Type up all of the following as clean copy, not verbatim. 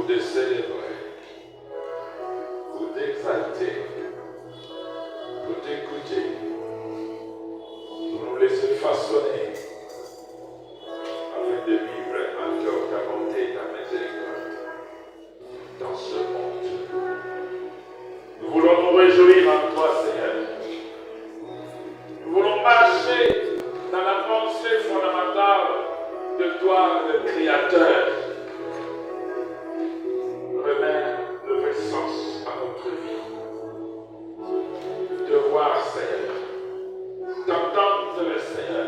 vous de célébrer, vous d'exalter, vous d'écouter, vous nous laisser façonner afin de vivre encore ta bonté et ta miséricorde dans ce monde. Nous voulons nous réjouir en toi, Seigneur. Nous voulons marcher dans la pensée fondamentale de toi, le Créateur. Remets le vrai sens à notre vie. De voir, Seigneur, d'entendre le Seigneur.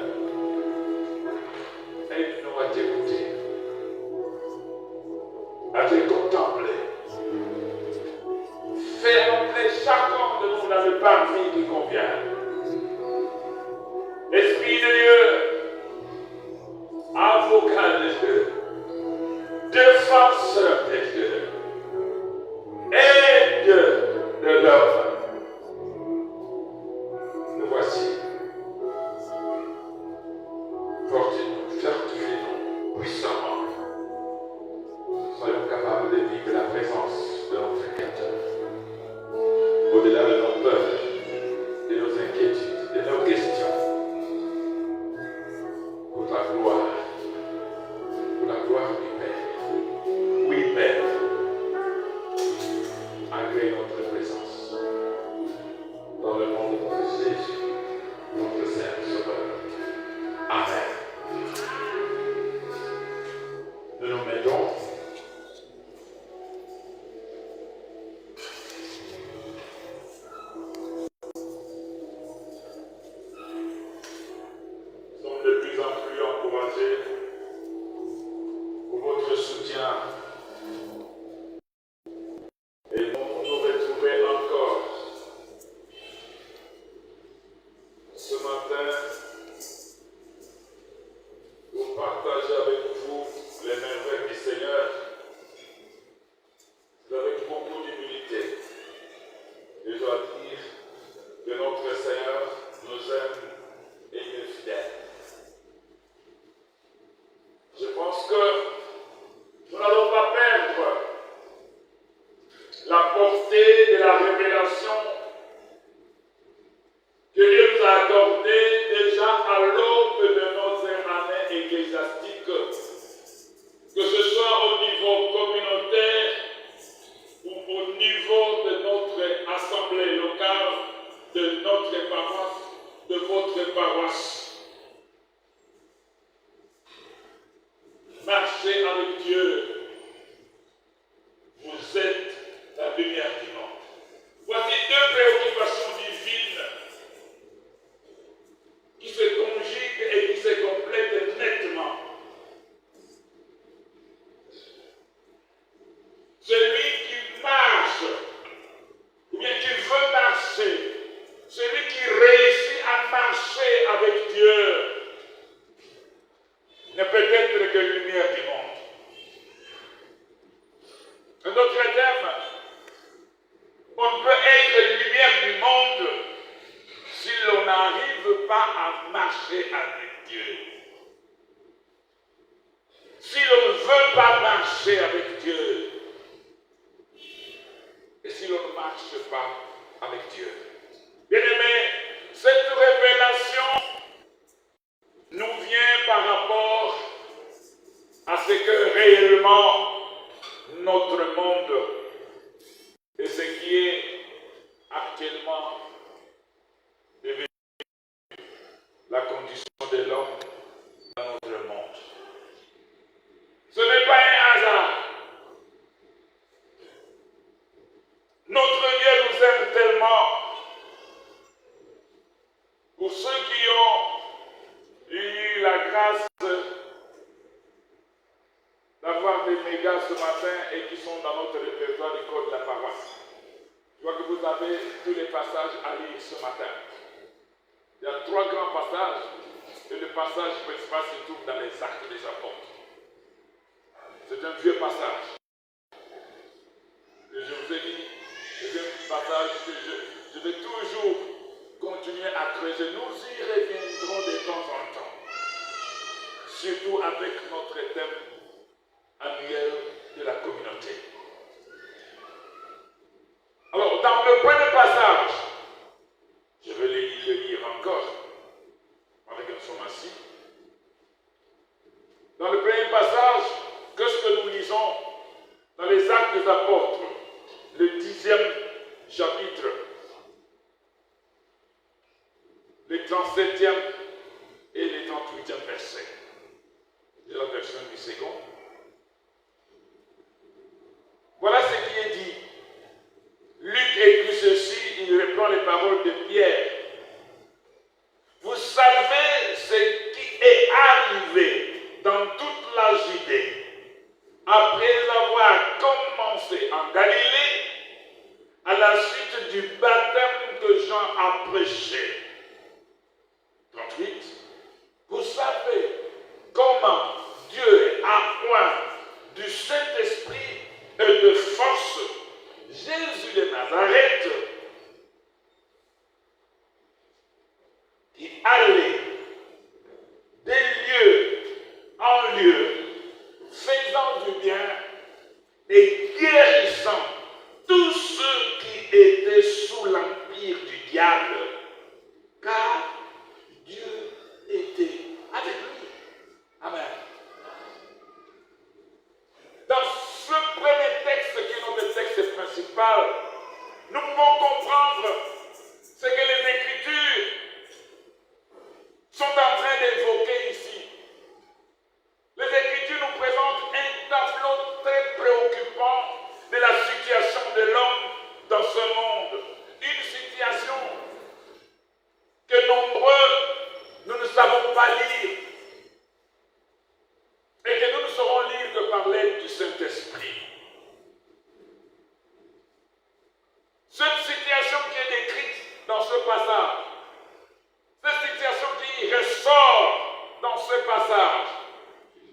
Aide-nous à t'écouter, à te contempler. Fais entrer chacun de nous dans le parvis qui convient. Esprit de Dieu, avocat de Dieu, défenseur de Dieu, aide de l'homme. Nous voici. Fortifie-nous, fortifie-nous puissamment. Soyons capables de vivre la présence de notre Créateur. Au-delà de nos peurs, de nos inquiétudes, de nos questions. Pour la gloire du Père. Oui, Père. Agrée notre présence dans le nom de notre Jésus, notre Seigneur Sauveur. Amen. Nous nous mettons. Nous sommes de plus en plus encouragés pour votre soutien. Et nous nous retrouver encore ce matin pour partager avec vous les merveilles du Seigneur avec beaucoup d'humilité. Et je dois dire que notre Seigneur nous aime et il est fidèle. Je pense que nous n'allons pas perdre la portée de la révélation que Dieu nous a accordée déjà à l'aube de notre année ecclésiastique, que ce soit au niveau communautaire ou au niveau de notre assemblée locale, de notre paroisse, de votre paroisse. Marchez avec Dieu. Vous êtes la lumière du monde. Voici deux préoccupations divines qui se conjuguent et qui se complètent nettement. Celui qui marche, ou bien qui veut marcher, celui qui réussit à marcher avec Dieu, ne peut être que lumière du monde. Un autre terme, on ne peut être lumière du monde si l'on n'arrive pas à marcher avec Dieu. Si l'on ne veut pas marcher avec Dieu, et si l'on ne marche pas avec Dieu. Bien-aimés, cette révélation nous vient par rapport à ce que réellement notre monde et ce qui est actuellement devenu la condition de l'homme dans notre monde. Ce n'est pas un hasard. Notre Dieu nous aime tellement. Pour ceux qui ont eu la grâce d'avoir des mégas ce matin et qui sont dans notre répertoire du code de la paroisse. Je vois que vous avez tous les passages à lire ce matin. Il y a 3 grands passages et le passage principal se trouve dans les Actes des Apôtres. C'est un vieux passage. Et je vous ai dit, c'est un passage que je vais toujours continuer à creuser. Nous y reviendrons de temps en temps. Surtout avec notre thème annuel de la communauté. mois-ci. Dans le premier passage, qu'est-ce que nous lisons dans les Actes des Apôtres, le 10e chapitre, le 37e et le 38e verset. C'est la version du second. Voilà ce qui est dit. Luc écrit ceci, il reprend les paroles de Pierre. Vous savez ce qui est arrivé dans toute la Judée après avoir commencé en Galilée à la suite du baptême que Jean a prêché. 38. Vous savez comment Dieu a oint du Saint-Esprit et de force Jésus de Nazareth, qui allait des lieux en lieu, faisant du bien et guérissant tous ceux qui étaient sous l'empire du diable, car Dieu était avec lui. Amen. Dans ce premier texte, qui est notre texte principal, nous pouvons comprendre ce que les Écritures sont en train d'évoquer ici. Les Écritures nous présentent un tableau très préoccupant de la situation de l'homme dans ce monde. Une situation que nombreux, nous ne savons pas lire et que nous ne saurons lire que par l'aide du Saint-Esprit. Cette situation qui est décrite dans ce passage, cette situation qui ressort dans ce passage,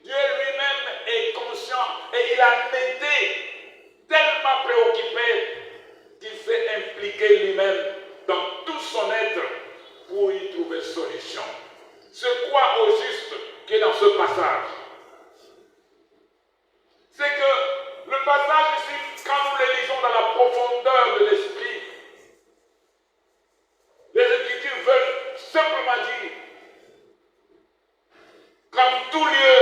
Dieu lui-même est conscient et il a été tellement préoccupé qu'il s'est impliqué lui-même dans tout son être pour y trouver solution. C'est quoi au juste qui est dans ce passage? C'est que le passage ici, quand nous le lisons dans la profondeur de l'esprit, les Écritures veulent simplement dire qu'en tout lieu,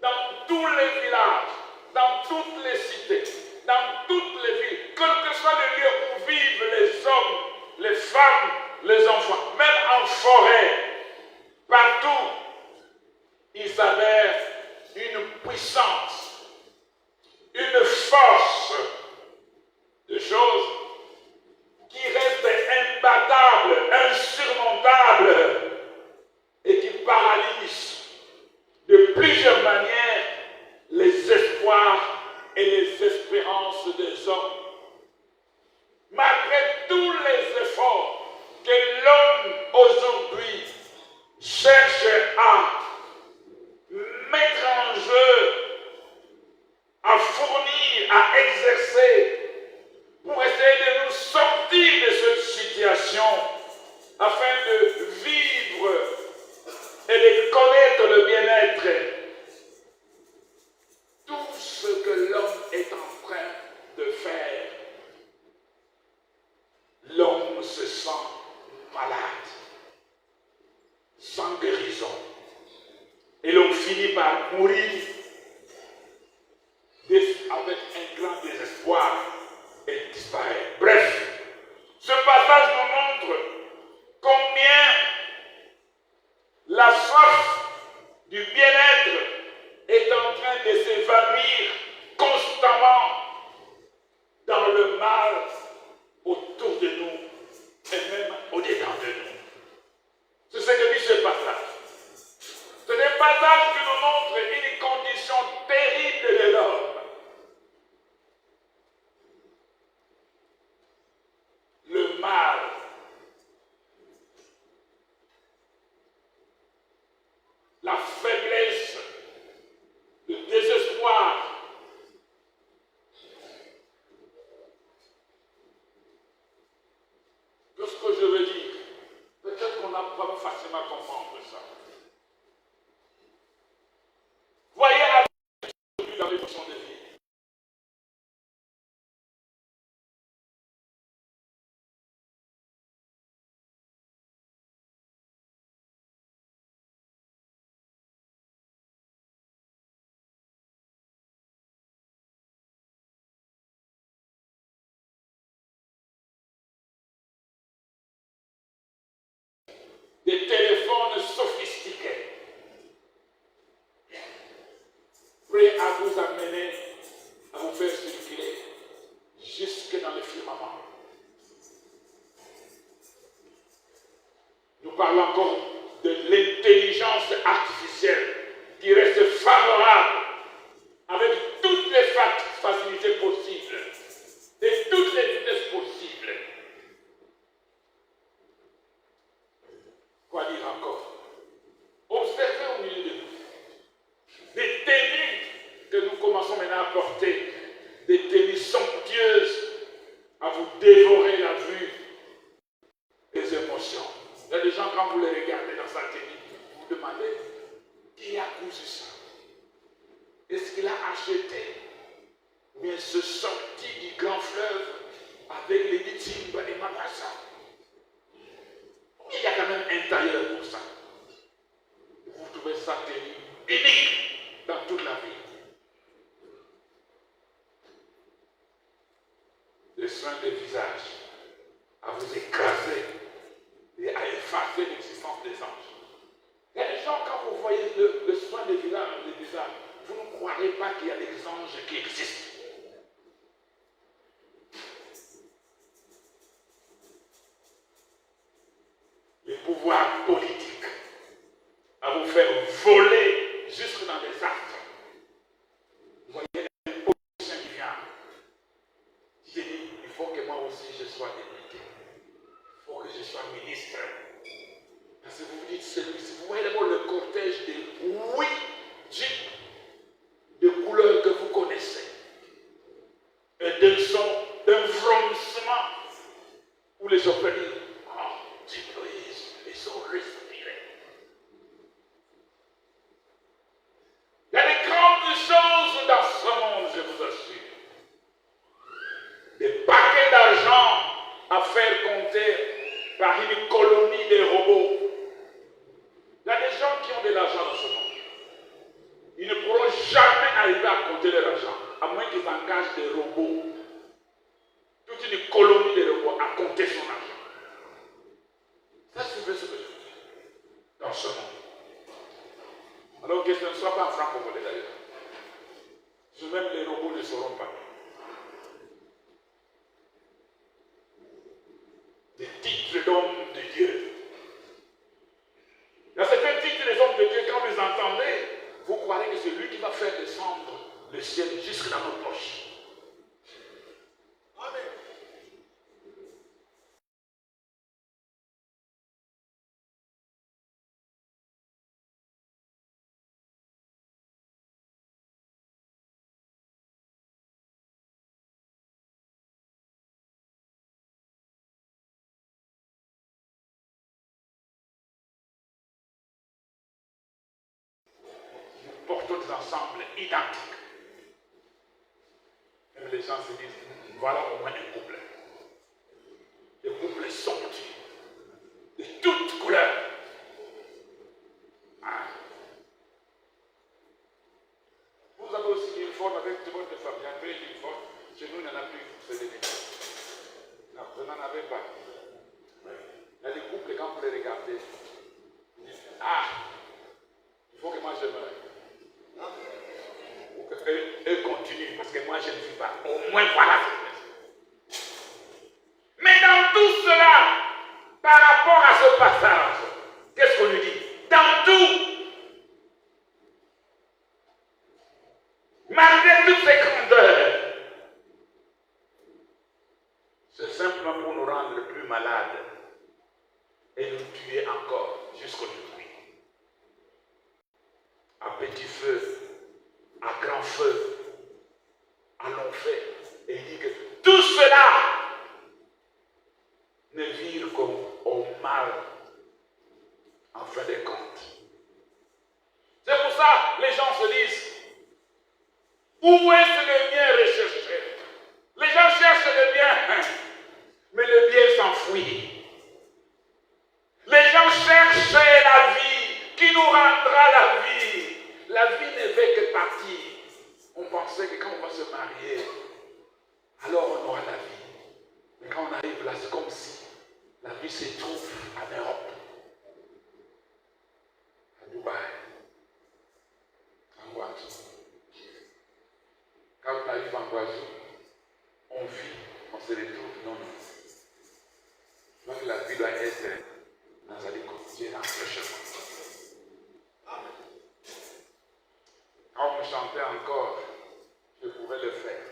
dans tous les villages, dans toutes les cités, dans toutes les villes, quel que soit le lieu où vivent les hommes, les femmes, les enfants, même en forêt, partout, il s'avère une puissance, une force de choses qui reste imbattable, insurmontable et qui paralyse de plusieurs manières les espoirs et les espérances des hommes. Malgré tous les efforts que l'homme aujourd'hui cherche à mettre en jeu, à fournir, à exercer, pour essayer de nous sortir de cette situation, afin de vivre et de connaître le bien-être. Tout ce que l'homme est en train de faire, l'homme se sent malade, sans guérison. Et l'homme finit par mourir avec un grand désespoir et disparaît. Bref, ce passage nous montre combien la soif du bien-être est en train de s'évanouir constamment dans le mal autour de nous et même au-dedans de nous. C'est ce que dit ce passage. C'est un passage qui nous montre une condition terrible de l'homme. Le mal. La faiblesse artificielle qui reste favorable avec toutes les facilités possibles et toutes les vitesses possibles. Quoi dire encore? Observez au milieu de nous des tenues que nous commençons maintenant à porter, des tenues somptueuses à vous dévorer la vue des émotions. Il y a des gens, quand vous les regardez dans sa tenue, vous vous demandez qui a cousu ça? Est-ce qu'il a acheté? Ou bien se sortit du grand fleuve avec les Timba et Mabassa? Il y a quand même un tailleur pour ça. Vous trouvez sa tenue unique dans toute la vie. Le soin des visages à vous écraser et à effacer l'existence des anges. Il y a des gens, quand vous voyez le soin des visages, vous ne croirez pas qu'il y a des anges qui existent. Les pouvoirs politiques à vous faire voler jusque dans les astres. Vous voyez un politicien qui vient. J'ai dit, il faut que moi aussi je sois député. Il faut que je sois ministre. Parce que vous vous dites, celui-ci, vous voyez d'abord le cortège des 8 jeeps de couleurs que vous connaissez. Et d'un son, d'un vroncement, où les gens peuvent dire, oh, ils sont respirés. Il y a des grandes choses dans ce monde, je vous assure. Des paquets d'argent à faire compter par une colonie de robots. Il y a des gens qui ont de l'argent dans ce monde. Ils ne pourront jamais arriver à compter leur argent, à moins qu'ils engagent des robots. Toute une colonie de robots à compter son argent. Ça, c'est ce que je veux dire. Dans ce monde. Alors que ce ne soit pas en franc-congolais d'ailleurs. Même les robots ne sauront pas. Des titres d'hommes de Dieu. Il y a certains titres des hommes de Dieu, quand vous les entendez, vous croirez que c'est lui qui va faire descendre le ciel jusque dans nos poches. Amen. Nous portons des ensembles identiques. Même les gens se disent, voilà au moins un couple. Des couples somptueux, de toutes couleurs. Ah. Vous avez aussi une forme avec tout votre famille. Après une forme, chez nous, il n'y en a plus. C'est des non, vous n'en avez pas. Il y a des couples, quand vous les regardez, vous dites, ah, il faut que moi je meure. Ou qu'eux continuent, parce que moi je ne vis pas. Au moins, voilà. Mais dans tout cela, par rapport à ce passage, qu'est-ce qu'on lui dit? Dans tout, malgré toutes ces grandeurs, c'est simplement pour nous rendre plus malades et nous tuer encore jusqu'aujourd'hui. À petit feu, à grand feu, à long feu. Et il dit que tout cela ne vire qu'au mal en fin de compte. C'est pour ça que les gens se disent, où est-ce le bien recherché? Les gens cherchent le bien, mais le bien s'enfuit. Les gens cherchent la vie qui nous rendra la vie. La vie ne fait que partir. On pensait que quand on va se marier, alors on aura la vie. Mais quand on arrive là, c'est comme si la vie se trouve en Europe, à Dubaï, en Guadeloupe. Quand on arrive en Guadeloupe, on vit, on se retrouve, non. Donc la vie doit être dans un quotidien, dans le chemin. chanter encore, je pourrais le faire.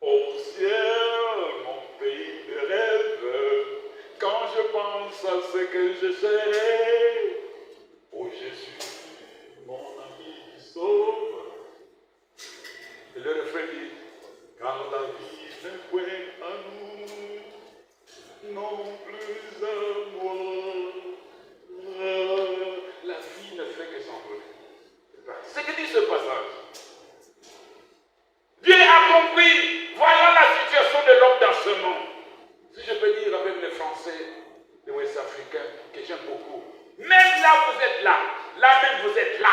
Au ciel, mon pays de rêve, quand je pense à ce que je serai, oh Jésus, mon ami qui sauve. Et le refrain dit, Car la vie n'est point à nous, non plus à moi. la vie ne fait que s'envoler. C'est ce que dit ce passage. Dieu a compris, voilà la situation de l'homme dans ce monde. Si je peux dire avec les Français, les Ouest-Africains, que j'aime beaucoup, même là vous êtes là même vous êtes là.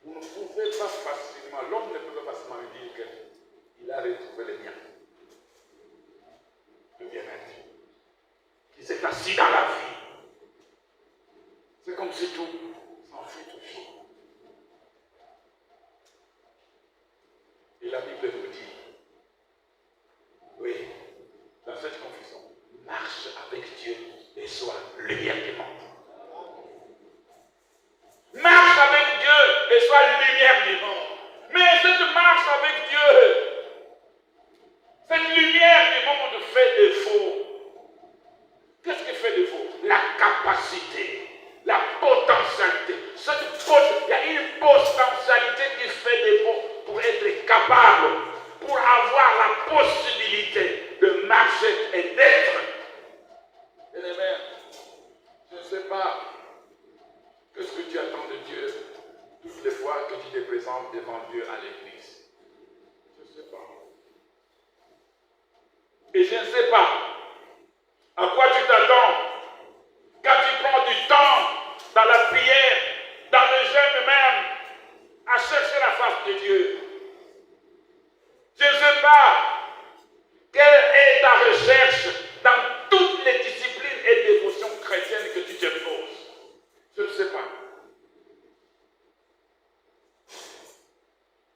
Vous ne pouvez pas facilement, l'homme ne peut pas facilement dire qu'il a retrouvé le bien. Le bien-être. Qu'il s'est assis dans la vie. C'est comme si tout s'enfuit toujours. Et la Bible nous dit, oui, dans cette confession, marche avec Dieu et sois lumière du monde. Marche avec Dieu et sois lumière du monde. Mais cette marche avec Dieu, cette lumière du monde fait défaut. Qu'est-ce qui fait défaut? La capacité, la potentialité. Il y a une potentialité qui fait défaut pour être capable, pour avoir la possibilité de marcher et d'être. Bien-aimé, je ne sais pas qu'est-ce que tu attends de Dieu toutes les fois que tu te présentes devant Dieu à l'église. Je ne sais pas. Et je ne sais pas à quoi tu t'attends quand tu prends du temps dans la prière, dans le jeûne même, à chercher la face de Dieu. Je ne sais pas quelle est ta recherche dans toutes les disciplines et dévotions chrétiennes que tu te poses. Je ne sais pas.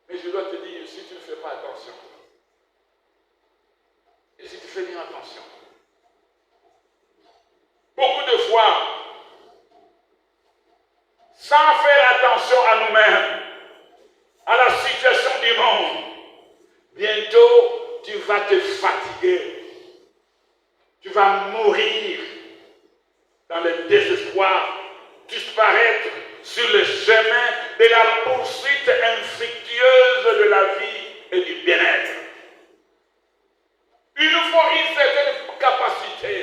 Mais je dois te dire, si tu ne fais pas attention, et si tu fais bien attention, beaucoup de fois, sans faire attention à nous-mêmes, à la situation du monde, bientôt tu vas te fatiguer, tu vas mourir dans le désespoir, disparaître sur le chemin de la poursuite infructueuse de la vie et du bien-être. Il nous faut une certaine capacité,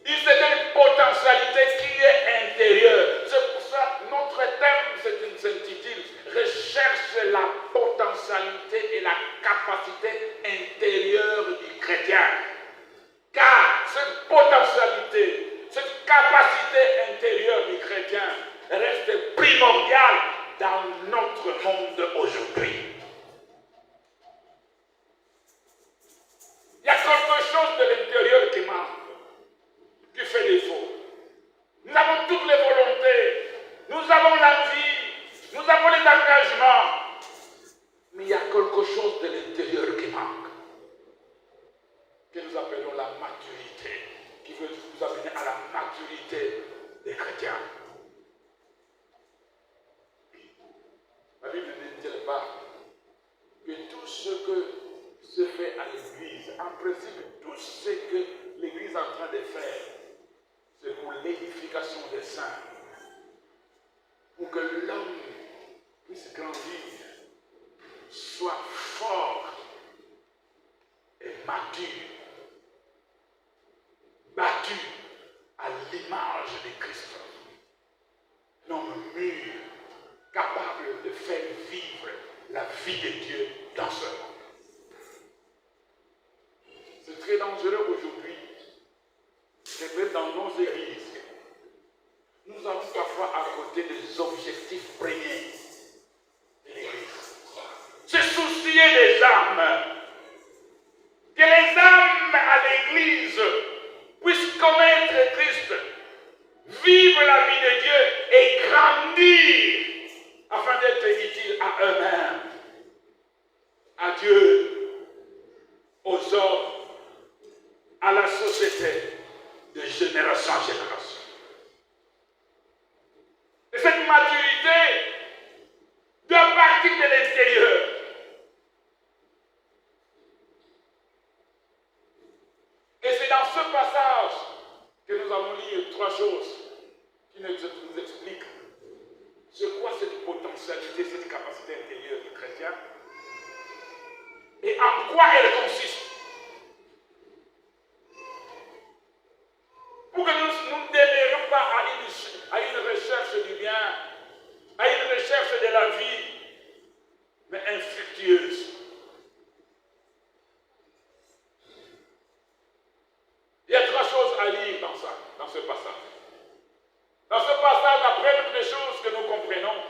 une certaine potentialité qui est intérieure. C'est pour ça que notre thème s'intitule « Recherche la potentialité et la capacité intérieure du chrétien ». Car cette potentialité, cette capacité intérieure du chrétien reste primordiale dans notre monde aujourd'hui. Il y a quelque chose de l'intérieur qui manque, qui fait défaut. Nous avons toutes les volontés, nous avons l'envie, nous avons les engagements, mais il y a quelque chose de l'intérieur qui manque, que nous appelons la maturité, qui veut nous amener à la maturité des chrétiens. La Bible ne dit-elle pas que tout ce que se fait à l'Église, en principe, tout ce que l'Église est en train de faire, c'est pour l'édification des saints, pour que l'homme puisse grandir, soit fort et mature, battu à l'image de Christ. L'homme mûr, capable de faire vivre la vie de Dieu dans ce monde. C'est très dangereux aujourd'hui, c'est même dans nos églises. Nous avons parfois à côté des objectifs premiers de l'église. Se soucier des âmes. Que les âmes à l'église puissent connaître Christ, vivre la vie de Dieu et grandir afin d'être utiles à eux-mêmes, à Dieu, aux hommes, à la société, de génération en génération. Et allons lire trois choses qui nous expliquent c'est quoi cette potentialité, cette capacité intérieure du chrétien et en quoi elle consiste. Pour que nous ne démérions pas à une recherche du bien, à une recherche de la vie, mais infructueuse. Il y a trois choses à lire dans ce passage. Dans ce passage, la première des choses que nous comprenons,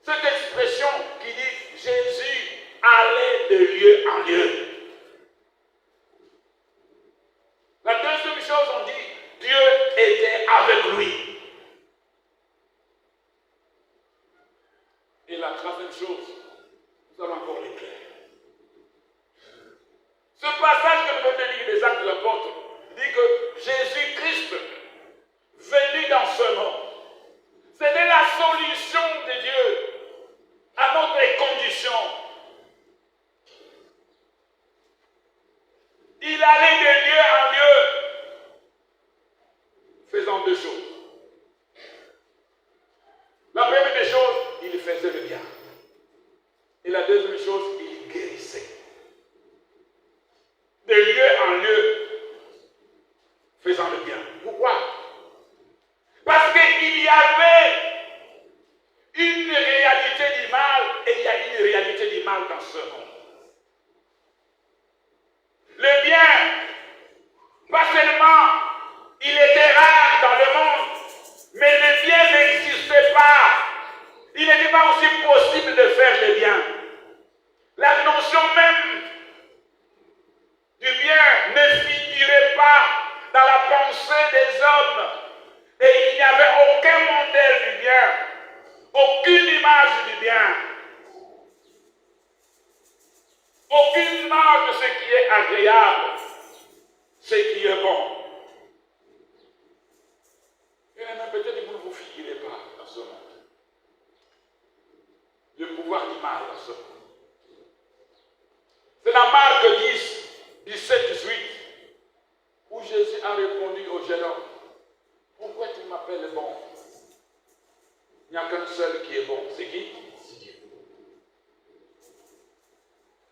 cette expression qui dit Jésus allait de lieu en lieu. La deuxième chose, on dit Dieu était avec lui. Et la troisième chose, nous allons encore l'éclairer. Ce passage que nous venons de lire des Actes de l'Apôtre dit que Jésus-Christ, venu dans ce monde, c'était la solution de Dieu à notre condition. Il allait de lieu en lieu, faisant deux choses. La première des choses, il faisait le bien. Et la deuxième chose, il guérissait. De lieu en lieu, faisant le bien. Pourquoi? Parce qu'il y avait une réalité du mal et il y a une réalité du mal dans ce monde. Le bien, pas seulement il était rare dans le monde, mais le bien n'existait pas. Il n'était pas aussi possible de faire le bien. La notion même du bien ne figurait pas dans la pensée des hommes. Et il n'y avait aucun modèle du bien, aucune image du bien, aucune image de ce qui est agréable, ce qui est bon. Et même peut-être que vous ne vous figurez pas dans ce monde. Le pouvoir du mal dans ce monde. C'est dans Marc 10, 17, 18, où Jésus a répondu au jeune homme. Pourquoi tu m'appelles bon? Il n'y a qu'un seul qui est bon. C'est qui?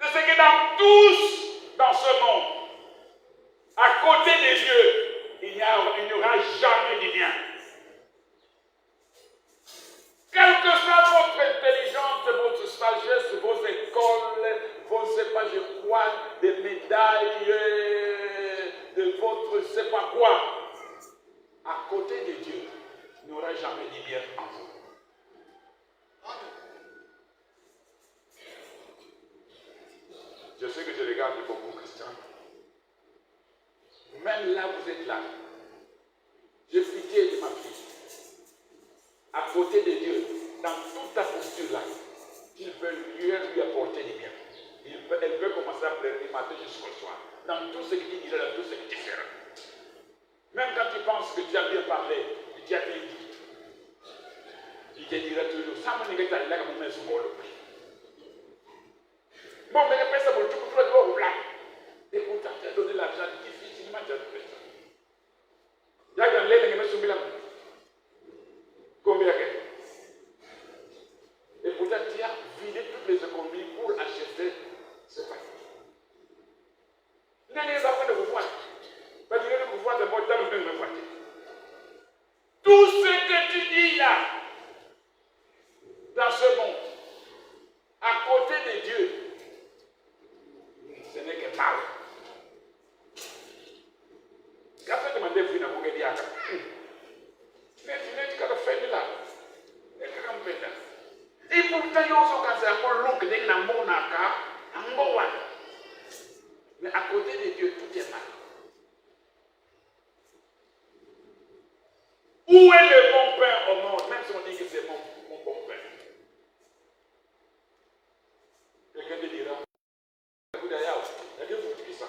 C'est que dans tous, dans ce monde, à côté des dieux, il n'y aura jamais de bien. Quelle que soit votre intelligence, votre sagesse, vos écoles, vos, je ne sais pas, je crois, des médailles, de votre, je ne sais pas quoi, à côté de Dieu, il n'y aura jamais de bien en vous. Je sais que je regarde beaucoup Christians. Même là, vous êtes là. J'ai pitié de ma fille. À côté de Dieu, dans toute ta posture là, il peut lui apporter du bien. Elle peut commencer à pleurer du matin jusqu'au soir. Dans tout ce que tu diras, dans tout ce que tu feras. Même quand tu penses que tu as bien parlé, que tu as bien dit, il te dira toujours, ça me n'est pas là que mon maison m'a pris. Bon, mais après ça, tu peux faire au blanc. Et pourtant, tu as donné l'argent difficilement, tu as fait ça. Il y a un lait qui m'a soumis la main. Combien? Et pourtant, tu as vidé toutes les économies pour acheter ce paquet. Il n'est pas de vous voir. Parce que vous voir d'abord dans le même voiture. Tout ce que tu dis là, dans ce monde, à côté de Dieu, ce n'est que mal. Quand tu demandes à vous, vous avez dit, mais tu n'es qu'à le faire là. Et pourtant, il y a aussi quand c'est encore long que des namons naka, un bon one. Mais à côté de Dieu, tout est mal. Où est le bon pain au monde? Même si on dit que c'est mon bon pain. Quelqu'un te dira, écoute, il y a deux fois qui ça.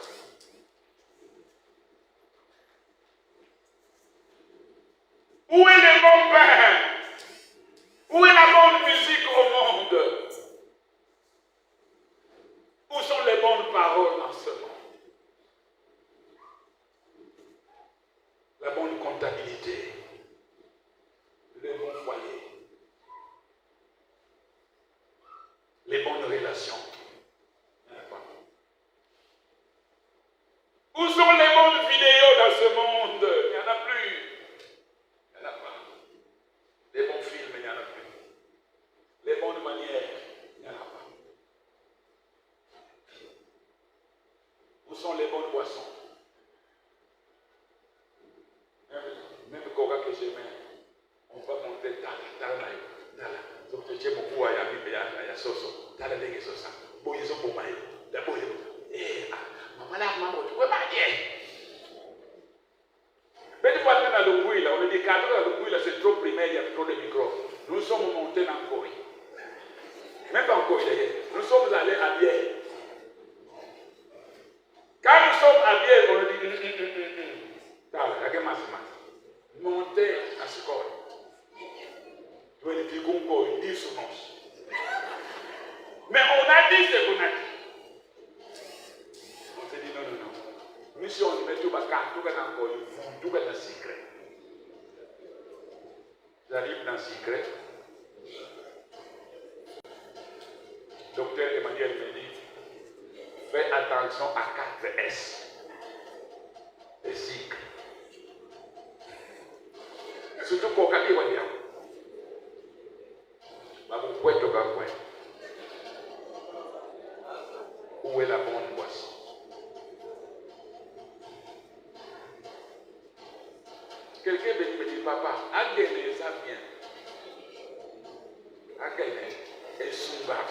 Où est le bon pain? Où est la bonne musique au monde? Où sont les bonnes paroles dans ce monde? La bonne contact stabilité, le bon foyer, les bonnes relations. Il n'y en a pas. Où sont les bonnes vidéos dans ce monde? Il n'y en a plus. Il n'y en a pas. Les bons films, il n'y en a plus. Les bonnes manières, il n'y en a pas. Où sont les bonnes boissons? Même Coca que j'aimais, on va monter Tala. Donc tu es beaucoup à Yami, Soso, Tala Lenge Sosa, Boyezo Bomaï, la Boyezo. Eh, maman là, maman, tu peux pas dire. Mais tu vois, dans le bruit, là, on est des cadres, le bruit, là, c'est trop primaire, il y a trop de micros. Nous sommes montés dans Corée. Même pas en Corée, d'ailleurs. Nous sommes allés à Bière. Quand nous sommes à Bière, on dit, Tala, la gueule monter à ce corps. Tu vas dire qu'on il dit son nom. Mais on a dit ce qu'on a dit. On s'est dit non. Mission, on met tout le carte, tout le encore, tout le secret. J'arrive dans le secret. Docteur Emmanuel me dit, fais attention à 4 S. Les cycles. Surtout pour quelqu'un qui va où est la bonne boisson? Quelqu'un me dit, papa, agréez ça bien. Agréez et souvent.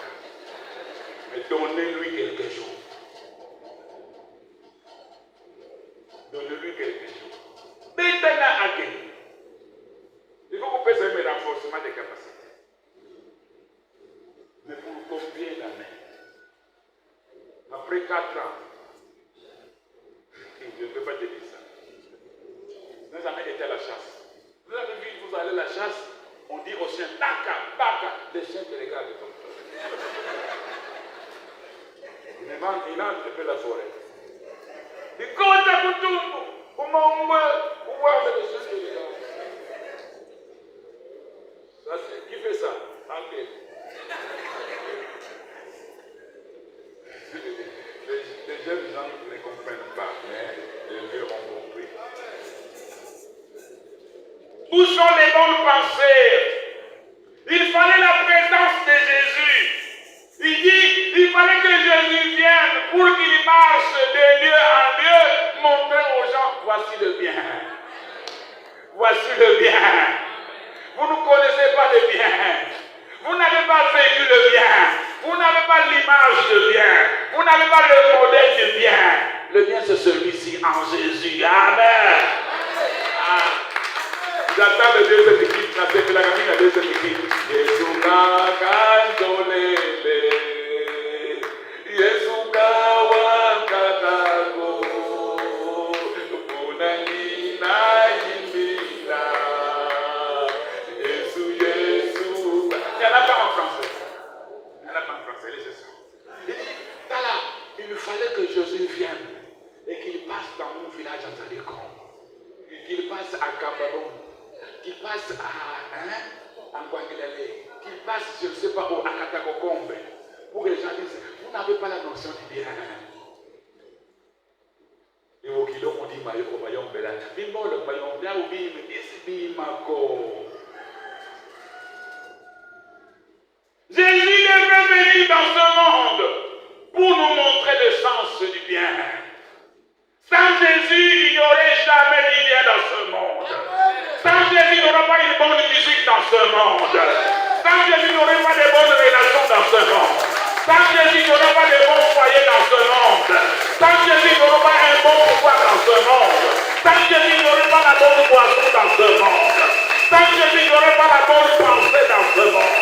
Mais donnez-lui quelque chose. Donnez-lui quelque chose. Maintenant, agréez. Il faut qu'on fasse un renforcement des capacités. Mais pour combien d'années? Après 4 ans, je ne peux pas te dire ça. Nous avons été à la chasse. Vous avez vu, vous allez à la chasse, on dit aux chiens, Baka, Baka, les chiens te regardent comme ça. Il entre un peu la forêt. Il compte à Koutoumou, comment on voit les chiens te regardent. Ça, qui fait ça? Anglais. Les jeunes gens ne comprennent pas, mais les vieux ont compris. Où sont les bonnes pensées? Il fallait la présence de Jésus. Il dit, il fallait que Jésus vienne pour qu'il marche de lieu en lieu, montrer aux gens, voici le bien. Voici le bien. Vous ne connaissez pas le bien. Vous n'avez pas vécu le bien. Vous n'avez pas l'image de bien. Vous n'avez pas le modèle de bien. Le bien, c'est celui-ci en Jésus. Amen. J'attends le deuxième équipe. C'est la gamine, la deuxième équipe. Jésus kandolele. Jésus kawakatako. Punani na yimbila. Jésus, Jésus. Il n'y en a pas en français. Il n'y en a pas en français, laissez ça. Il dit, voilà, il fallait que Jésus vienne et qu'il passe dans mon village à Zalikon, qu'il passe à Cameroun, qu'il passe à Anguanguilale, qu'il passe, je ne sais pas où, à Katakokombe, pour que les gens disent, vous n'avez pas la notion du bien. Et au kilo, on dit, Mayo, Mayon, Bela, Bimbo, le Mayon, Bela, ou Bim, Isbi, Mako. Jésus devait venir dans ce monde pour nous montrer le sens du bien. Sans Jésus, il n'y aurait jamais de bien dans ce monde. Sans Jésus, il n'y aura pas une bonne musique dans ce monde. Sans Jésus, il n'y aurait pas de bonnes relations dans ce monde. Sans Jésus, il n'y aura pas de bons foyers dans ce monde. Sans Jésus, il n'y aura pas un bon pouvoir dans ce monde. Sans Jésus, il n'y aurait pas la bonne boisson dans ce monde. Sans Jésus, il n'y aurait pas la bonne pensée dans ce monde.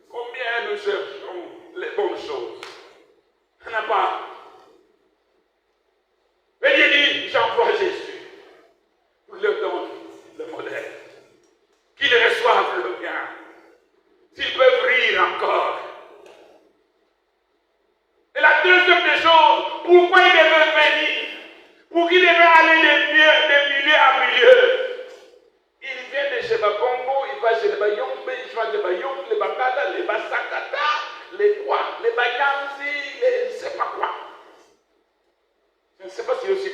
Combien nous cherchons les bonnes choses? Il n'y en a pas. Mais Dieu dit, j'envoie Jésus pour leur donner le modèle. Qu'ils reçoivent le bien. S'ils peuvent rire encore. Et la deuxième des choses, pourquoi il devait venir?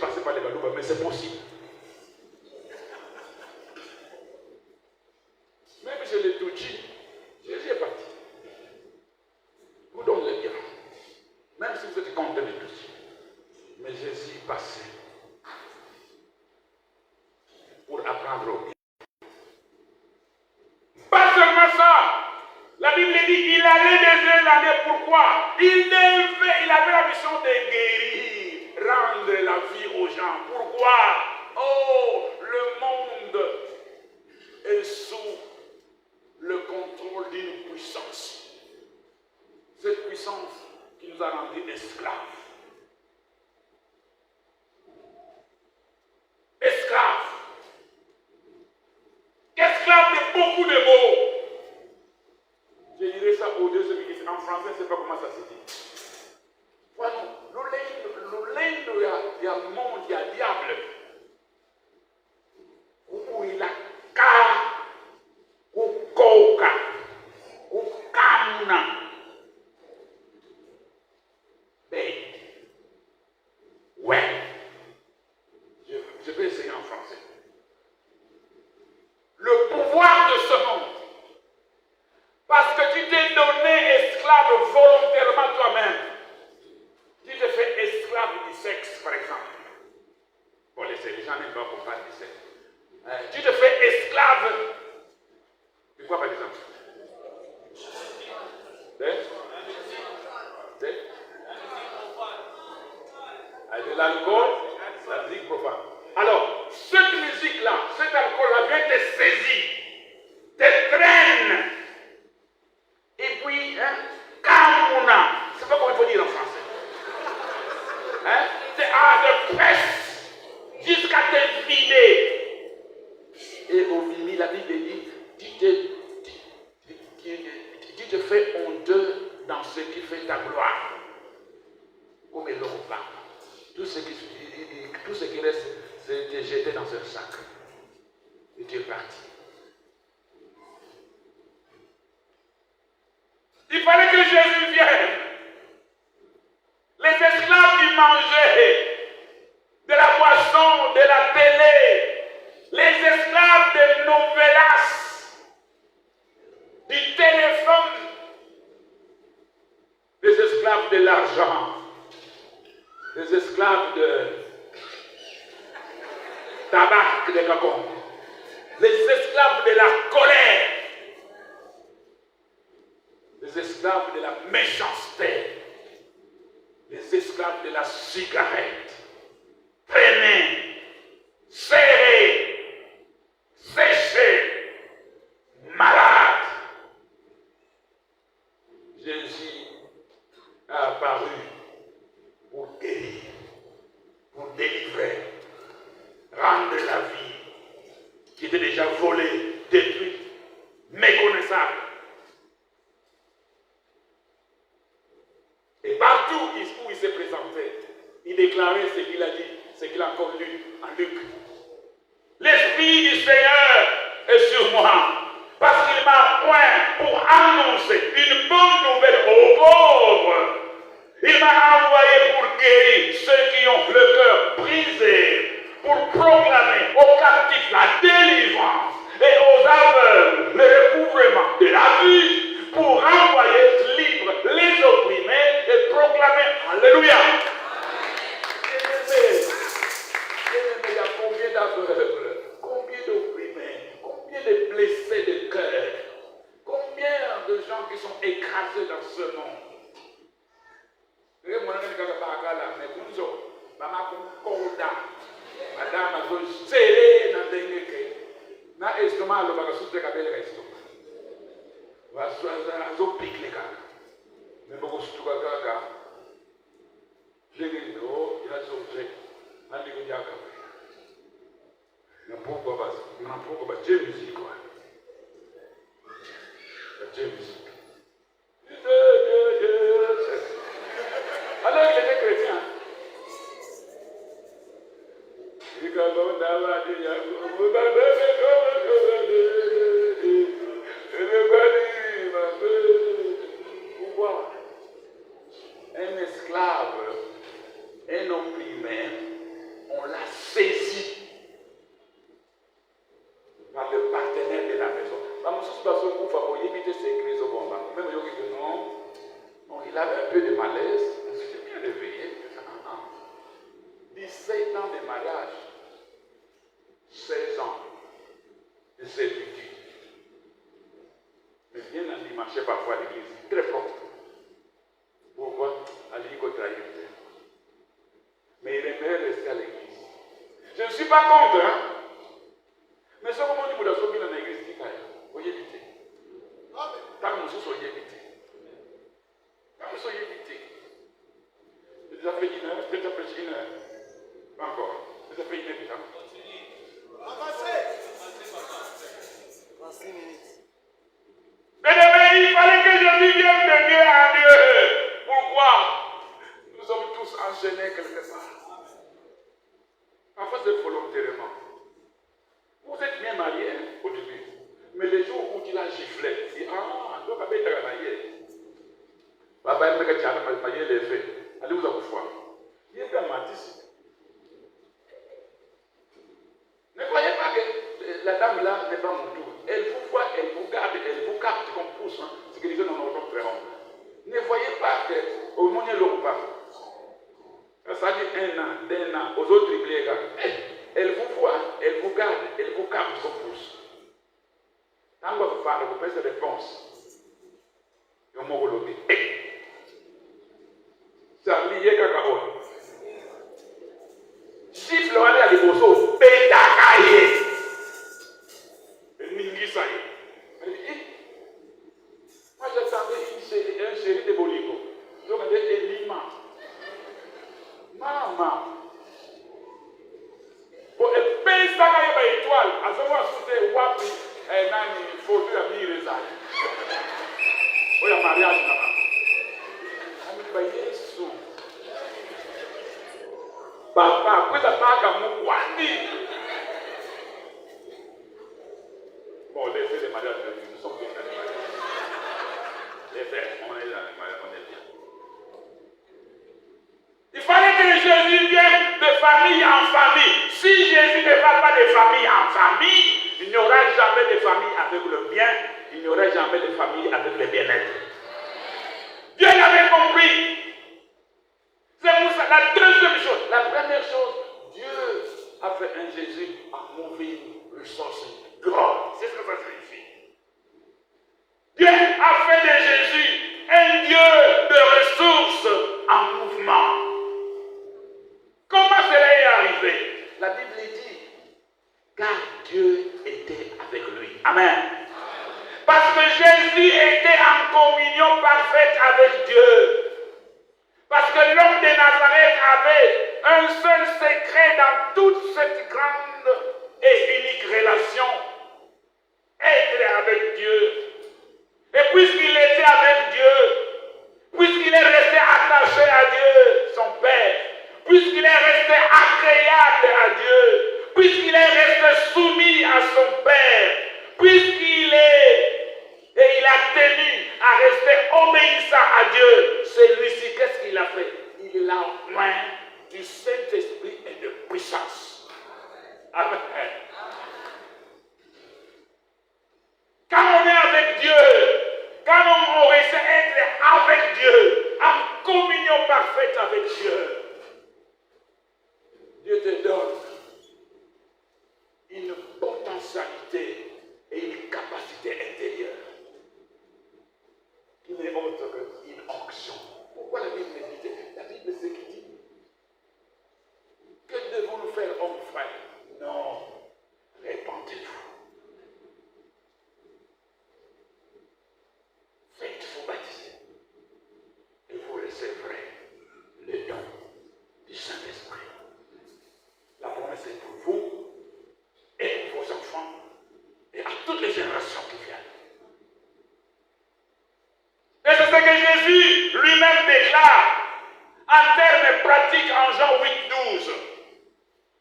passé par les Balouba, mais c'est possible. Même chez les Tutsis, Jésus est parti. Vous donnez bien. Même si vous êtes contre les Tutsis. Mais Jésus est passé pour apprendre au bien. Pas seulement ça. La Bible dit qu'il allait des années. Pourquoi? Il avait la mission de guérir, rendre la vie aux gens. Pourquoi? Oh, le monde est sous le contrôle d'une puissance. Cette puissance qui nous a rendus esclaves. Esclaves. Esclaves de beaucoup de mots. Je dirais ça aux deux ceux qui disent en français, je ne sais pas comment ça se dit. Voilà, il y a monde, il y a diable. Où il a ka, ou koka, ou kamuna. Ben, ouais. Je vais essayer en français. Le pouvoir de ce monde. Parce que tu t'es donné esclave volontairement toi-même. Tu te fais esclave du sexe, par exemple. Bon, les gens n'aiment pas qu'on parle du sexe. Tu te fais esclave. De quoi, par exemple? De l'alcool, la musique profane. Alors, cette musique-là, cet alcool-là vient te saisir, te traîne. Et puis, kamuna, c'est pas comment il faut dire en français. Te presse jusqu'à te vider. Et au mimi, la Bible dit, tu te fais honteux dans ce qui fait ta gloire. Comme il l'ont pas. Tout ce qui reste, c'est de jeter dans un sac. Et tu es parti. Il fallait que Jésus vienne. Les esclaves qui mangeaient de la boisson, de la télé, les esclaves des novelas, du téléphone, les esclaves de l'argent, les esclaves de tabac, de cacon, les esclaves de la colère, les esclaves de la méchanceté, les esclaves de la cigarette, traînés, serrés, séchés, malades. Jésus a apparu pour guérir, pour délivrer, rendre la vie qui était déjà volée, détruite, méconnaissable. Et partout où il s'est présenté, il déclarait ce qu'il a dit, ce qu'il a encore lu en Luc. L'Esprit du Seigneur est sur moi, parce qu'il m'a oint pour annoncer une bonne nouvelle aux pauvres. Il m'a envoyé pour guérir ceux qui ont le cœur brisé, pour proclamer aux captifs la délivrance et aux aveugles le recouvrement de la vue, pour renvoyer libres les opprimés et proclamer Alléluia. Il y a combien d'aveugles, combien d'opprimés, combien de blessés de cœur, combien de gens qui sont écrasés dans ce monde. Madame, serré dans des na estomac le baga sous kabel resto va zo pique les gars mais beaucoup sous gaga les no ya zo tre andi ko jaka na poko ba musique quoi ba musique alors il était chrétien. Pourquoi un esclave, un opprimé, on il avait un peu de malaise. J'étais bien réveillé. 17 ans de mariage, 16 ans de servitude. Mais bien il marchait parfois à l'église, très fort. Pourquoi? Ali trahir. Mais il aimerait rester à l'église. Je ne suis pas contre, hein? Mais ce moment où vous avez sorti dans l'église, dit vous voyez éviter. Tant que vous soyez évité. Tant que vous soyez évité. J'ai déjà fait 1 heure, j'ai déjà fait 1 heure. Pas encore. J'ai déjà fait 1 heure déjà. Avancez. 26 minutes. Mais il fallait que Jésus vienne de Dieu à Dieu. Pourquoi? Nous sommes tous enchaînés quelque part. Parfois c'est volontairement. Vous êtes bien mariés hein, au début. Mais les jours où tu l'as giflé, tu dis donc à bête à marier. Papa, il me dit que tu as marié les faits. Allez vous avez foi. Il est bien matisse. Ne croyez pas que la dame là n'est pas mon tour. Elle vous voit, elle vous garde, elle vous capte comme pouce. Hein. C'est ce que disait dans notre très rond. Ne voyez pas qu'au monde il n'y pas. Ça dit 1 an, 2 ans, aux autres les gars. Elle vous voit, elle vous garde, elle vous capte comme pouce. Quand vous parlez, vous faites cette réponse. Et on m'a dit, ça lié cacao. Gifle on est à l'ébosso, pétakaye. Ningisaye. Moi j'attendais une série de Bolingo. Donc elle était Lima. Maman. Bon, elle paye ça quand il y a une étoile. À ce moment-là, c'était Wapi. Elle n'a ni photo à mi résaille. Il y a un mariage là-bas. Elle me dit, Yesu. Papa, pourquoi ça parle comme moi? Bon, laissez les mariages de Dieu. Nous sommes tous dans les mariages. Laissez, on est dans les mariages, on est bien. Il fallait que Jésus vienne de famille en famille. Si Jésus ne va pas de famille en famille, il n'y aura jamais de famille avec le bien, il n'y aura jamais de famille avec le bien-être. Dieu l'avait compris. C'est pour ça, la deuxième chose, la première chose, Dieu a fait un Jésus à moving resources God. C'est ce que ça signifie. Dieu a fait de Jésus un Dieu de ressources en mouvement. Comment cela est arrivé? La Bible dit, car Dieu était avec lui. Amen. Parce que Jésus était en communion parfaite avec Dieu. Parce que l'homme de Nazareth avait un seul secret dans toute cette grande et unique relation. Être avec Dieu. Et puisqu'il était avec Dieu, puisqu'il est resté attaché à Dieu, son Père, puisqu'il est resté agréable à Dieu, puisqu'il est resté soumis à son Père, puisqu'il est et il a tenu à rester obéissant à Dieu, celui-ci, qu'est-ce qu'il a fait? Il a oint du Saint-Esprit et de puissance. Amen. Quand on est avec Dieu, quand on essaie d'être avec Dieu, en communion parfaite avec Dieu, Dieu te donne une potentialité et une capacité intérieure qui n'est autre qu'une onction. Pourquoi la Bible dit? La Bible c'est qui dit? Que devons-nous faire, homme frère? Non, répandez-vous. Faites-vous baptiser. Et vous recevrez le don du Saint-Esprit. La promesse est pour vous et pour vos enfants et à toutes les générations qui viennent. Et c'est ce que Jésus lui-même déclare en termes pratiques en Jean 8,12.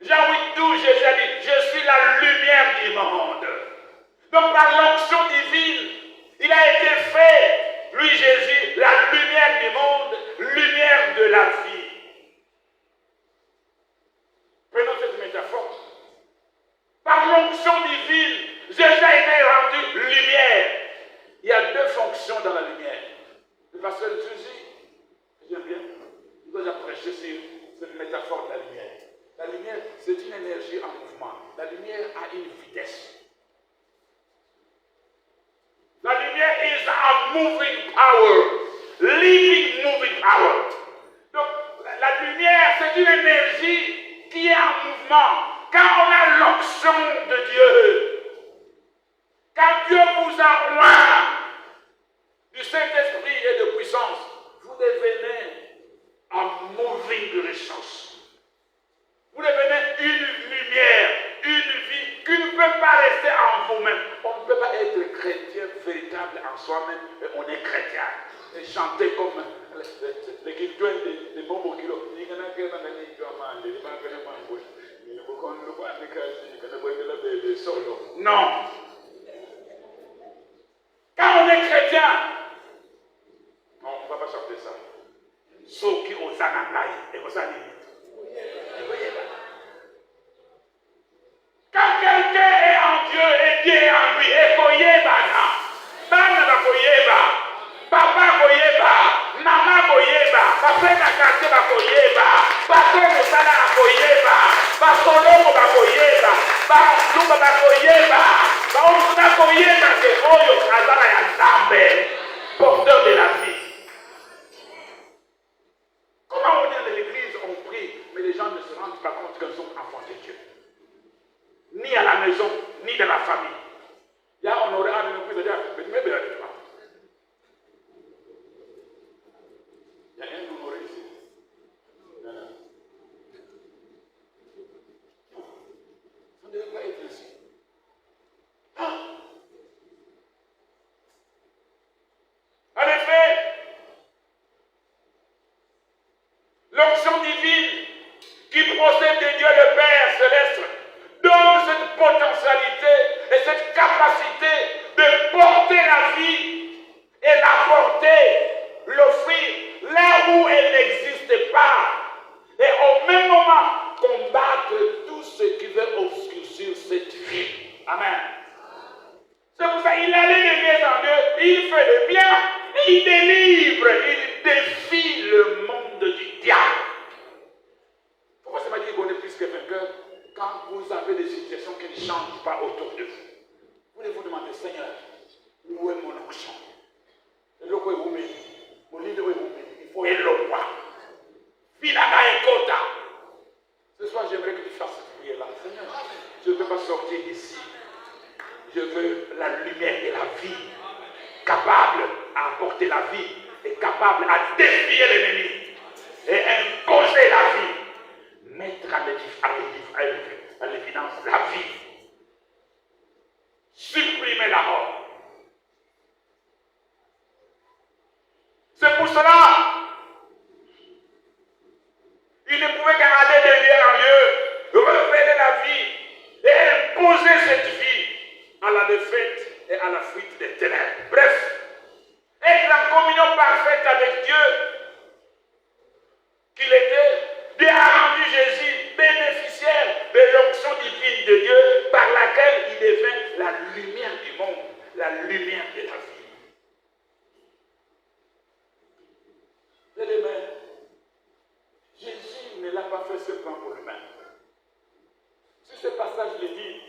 Jean 8,12, Jésus a dit, je suis la lumière du monde. Donc par l'onction divine, il a été fait, lui Jésus, la lumière du monde, lumière de la vie. Prenons cette métaphore. Par l'onction divine, Jésus a été rendu lumière. Il y a deux fonctions dans la lumière. Le pasteur Jésus une énergie en mouvement. La lumière a une vitesse. La lumière is a moving power. Living moving power. Donc, la lumière, c'est une énergie qui est en mouvement. Quand on a l'onction de Dieu, quand Dieu vous a oint du Saint-Esprit et de puissance, vous devenez un moving resource. Vous devenez une lumière, une vie qui ne peut pas rester en vous-même. On ne peut pas être chrétien véritable en soi-même, mais on est chrétien. Et chanter comme les Kiltoins des bons kilos. Non. Quand on est chrétien, non, on ne va pas chanter ça. Ceux qui osent en et vous allez. Quand quelqu'un est en Dieu et Dieu est en lui, et koyeba bana koyeba, papa koyeba, maman koyeba, papa na quartier ba koyeba, papa musala koyeba, ba solomo ba koyeba, ba lumba ba koyeba, ba umuna koyeba ke oyo azala ya Nzambe, porteur de la vie. Comment on est dans l'église, on prie, mais les gens ne se rendent pas compte qu'ils sont enfants de Dieu. Ni à la maison, ni dans la famille. Il y a on aurait un peu de dire, mais tu m'es bien avec toi. Il y a un honoré ici. Non, non. Ça ne devait pas être ici. Ah. En effet, l'onction divine qui procède de Dieu le Père céleste donne cette potentialité et cette capacité de porter la vie et l'apporter, l'offrir là où elle n'existe pas. Et au même moment, combattre tout ce qui veut obscurcir cette vie. Amen. C'est pour ça qu'il allait de bien en Dieu, il fait le bien, il délivre, il défie le monde du diable. Pourquoi ça m'a dit qu'on est plus que vainqueur? Quand vous avez des situations qui ne changent pas autour de vous, vous devez vous demander, Seigneur, où est mon onction? Il faut être le roi. Ce soir, j'aimerais que tu fasses cette prière-là. Seigneur, je ne veux pas sortir d'ici. Je veux la lumière et la vie, capable à apporter la vie et capable à défier l'ennemi et imposer la vie, mettre à l'évidence la vie, supprimer la mort. C'est pour cela il ne pouvait qu'aller de lieu en lieu, révéler la vie et imposer cette vie à la défaite et à la fuite des ténèbres. Bref, être en communion parfaite avec Dieu qu'il était, Dieu a rendu Jésus bénéficiaire de l'onction divine de Dieu par laquelle il devint la lumière du monde, la lumière de la vie. Bien-aimés, Jésus ne l'a pas fait seulement pour lui-même. Si ce passage le dit,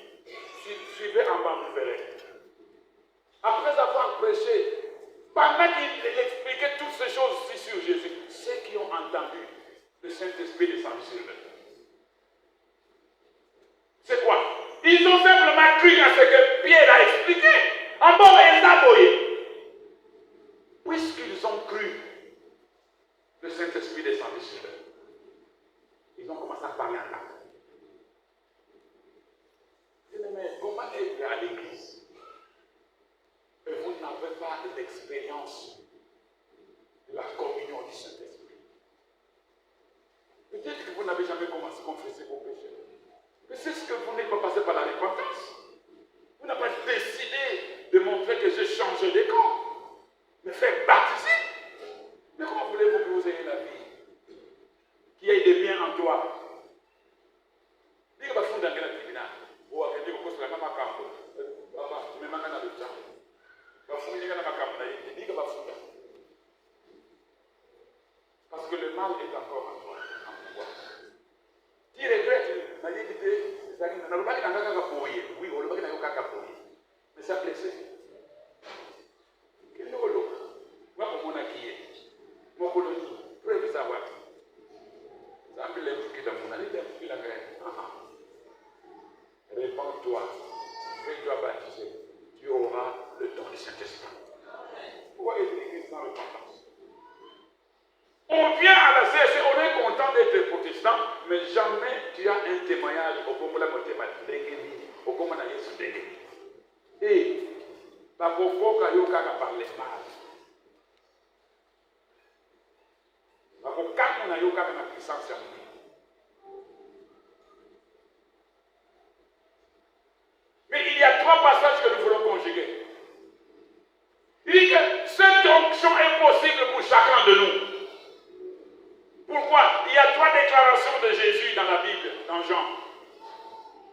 suivez en bas, vous verrez. Après avoir prêché, pendant qu'il expliquait toutes ces choses-ci sur Jésus, ceux qui ont entendu le Saint-Esprit descendre sur eux. C'est quoi? Ils ont simplement cru à ce que Pierre a expliqué. En bon et puisqu'ils ont cru, le Saint-Esprit descendit sur eux. Ils ont commencé à parler en langue. Mais comment être à l'église et vous n'avez pas l'expérience de la communion du Saint-Esprit? Peut-être que vous n'avez jamais commencé à confesser vos péchés. Mais c'est ce que vous n'êtes pas passé par la repentance. Vous n'avez pas décidé de montrer que j'ai changé de camp. Me faire baptiser. nalobaki na nga kaka boye. Oui, olobaki na yo kaka boye. Mais ça blessé. Quel oloba? Moi, comment on a qui est? Mon colonie, vous pouvez savoir. Ça me lève qui dans mon année, il a répands-toi, fais-toi baptiser, tu auras le don du Saint-Esprit. Pourquoi est l'Église sans repentance? On vient à la CSC, on est content d'être protestant, mais jamais tu as un témoignage au moment de la moitié au moment de la Yesu déguéni. Et, par rapport à Yoka a parlé mal. Par rapport à Yoka a la puissance en lui. Mais il y a trois passages que nous voulons conjuguer. Il dit que cette onction est possible pour chacun de nous. Pourquoi? Il y a trois déclarations de Jésus dans la Bible, dans Jean.